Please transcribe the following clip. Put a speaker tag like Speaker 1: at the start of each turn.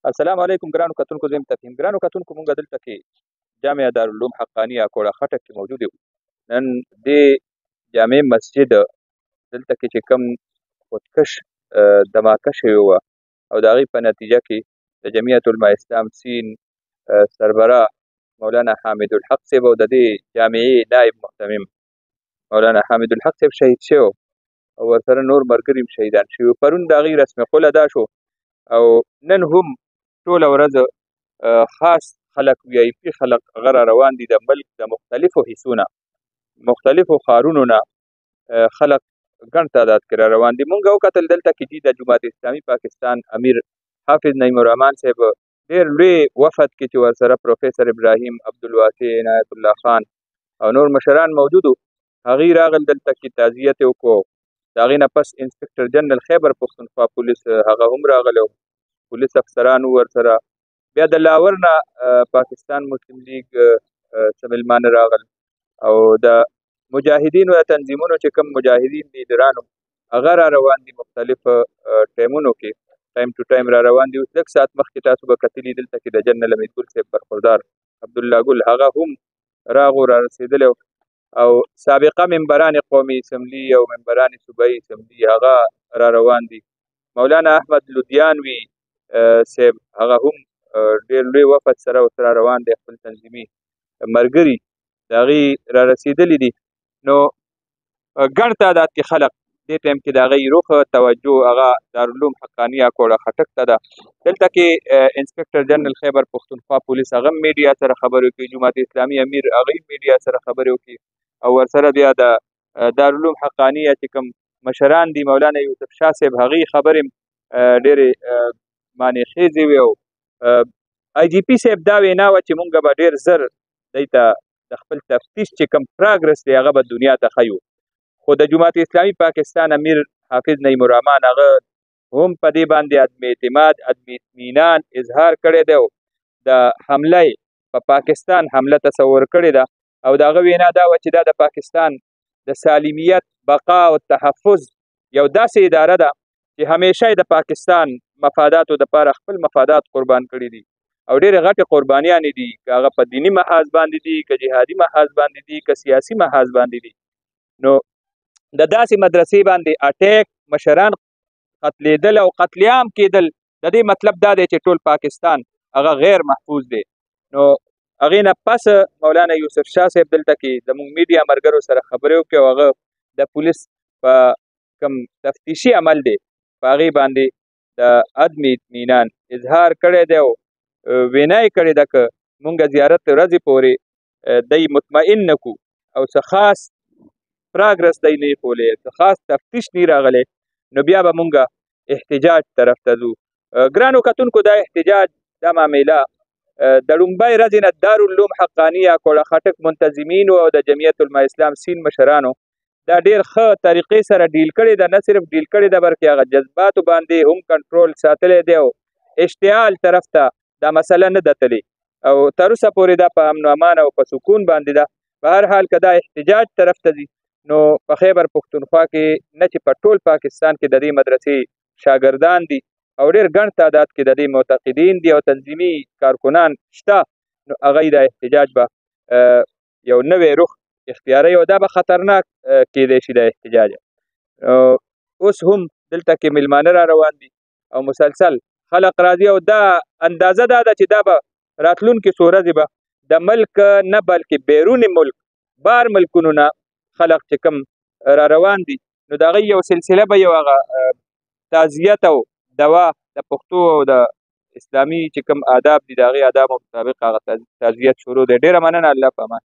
Speaker 1: السلام علیکم ګرانو کتونکو، زه یم تفهیم. ګرانو کتونکو، مونږ دلته کې جامع دارالعلوم حقانیه کوړه خټک کې موجود یو. نن دې جامع مسجد دلته کې چې کوم خودکش دماکه شوې وه او د هغې په نتیجه کې د جمعیت علما اسلام سین سربراہ مولانا حامد الحق صاحب او د دې جامعې نائب محتمم مولانا حامد الحق صاحب شهید شوی او ورسره نور ملګري هم شهیدان شوي. پرون د هغې رسم قول ادا شو او نن هم ټوله ورځ خاص خلک وی آی پي خلک هغه را روان دي د ملک د مختلفو حصو نه، مختلفو ښارونو نه خلک ګڼ تعداد کې را روان دي. مونږ وکتل دلته کې چې د جماعت اسلامي پاکستان امیر حافظ نعیم الرحمن صاحب ډېر لوی وفد کې چې ورسره پروفیسر ابراهیم عبدالواسع عنایت الله خان او نور مشران موجودو، هغوی راغل دلته کې تعزیت یې وکړو. د هغې نه پس انسپکټر جنرال خیبر پښتونخوا پولیس هغه هم راغلی و، پولیس افسران ورسره. بیا د لاور نه پاکستان مسلم لیگ څه میلمانه راغل او د مجاهدینو د تنظیمونو چې کوم مجاهدین لیډرانو هغه را روان دي مختلف ټایمونو کې، ټایم ټو ټایم را روان دي. اوس لږ ساعت مخکې تاسو به کتلي دلته کې د جنرال امیدګل صاحب برخوردار عبدالله ګل هغه هم راغو را رسېدلی او سابقه ممبران قومي اسمبلي او ممبران صوبایي اسمبلي هغه را روان دي. مولانا احمد لودیانوي صاحب هغه هم ډېر لوی وفد سره ورسره روان دی، خپل تنظیمي ملګري د هغې را رسېدلي دي. نو ګڼ تعداد کې خلک دې ټایم کې د هغې روح توجه هغه دارالعلوم حقانیه کوړه خټک ته ده. دلته کې انسپکټر جنرال خیبر پښتونخوا پولیس هغه هم میډیا سره خبرې وکړي، جماعت اسلامي امیر هغه هم میډیا سره خبرې وکړي او ورسره بیا د دارالعلوم حقانیه چې کوم مشران دي مولانا یوسف شاه صاحب هغې خبرې ډېرې معنی خیزې وي او آی جي پي صاحب دا وینا وه چې مونږ به ډېر زر دی ته د خپل تفتیش چې کوم پراګرس دی هغه به دنیا ته ښیو. خو د جماعت اسلامي پاکستان امیر حافظ نعیم الرحمن هغه هم په دې باندې عدم اعتماد عدم اطمینان اظهار کړی دی او د حمله په پاکستان حمله تصور کړې ده او د هغه وینا دا وه چې دا د پاکستان د سالمیت بقا او تحفظ یو داسې اداره ده چې همیشه د پاکستان مفاداتو دپاره خپل مفادات قربان کړي دي او ډېرې غټې قربانیانې دي، که هغه په دیني محاذ باندې دي، که جهادي محاذ باندې دي، که سیاسي محاذ باندې دي. نو د داسې مدرسې باندې اټیک مشران قتلېدل او قتل عام کېدل د دې مطلب دا دی چې ټول پاکستان هغه غیر محفوظ دی. نو هغې نه پس مولانا یوسف شاه صاحب دلته کې زموږ میډیا ملګرو سره خبرې وکړې او هغه د پولیس په کوم تفتیشي عمل دی په هغې باندې د عدم اطمینان اظهار کړی دی او وینا یې کړې ده که مونږ زیارت ورځې پورې دی مطمئن نه کړو او څه خاص پراګرس دی نه یې ښولی، څه خاص تفتیش نه راغلی، نو بیا به مونږ احتجاج طرف ته ځو. ګرانو کتونکو، دا احتجاج دا معامله د لومبۍ ورځې نه دارالعلوم حقانیه کوړه خټک منتظمینو او د جمعیت علما اسلام سین مشرانو دا ډېر ښه طریقې سره ډیل کړې ده. نه صرف ډیل کړې ده بلکې هغه جذباتو باندې هم کنټرول ساتلی دی او اشتعال طرف ته دا مسله نه ده تلې او تر اوسه پورې دا په امن و امان او په سکون باندې ده. په هر حال که دا احتجاج طرف ته ځي نو په خیبر پښتونخوا کې نه چې په ټول پاکستان کې د دې مدرسې شاګردان دي او ډېر ګڼ تعداد کې د دې معتقدین دي او تنظیمي کارکنان شته، نو هغوی دا احتجاج به یو نوی رخ اختیاروي او دا به خطرناک کیدی شي دا احتجاج. اوس هم دلته کې میلمانه را روان دي او مسلسل خلق راځي او دا اندازه دا ده چې دا به راتلونکې څو ورځې به د ملک نه بلکې بیرون ملک بار ملکونو نه خلق چې کوم را روان دي نو د هغوی یو سلسله به یو هغه تعزیت او دوا د پښتو او د اسلامي چې کوم آداب دي د هغې آدابو مطابق هغه تعزیت شروع دی. ډېره مننه، الله په امان.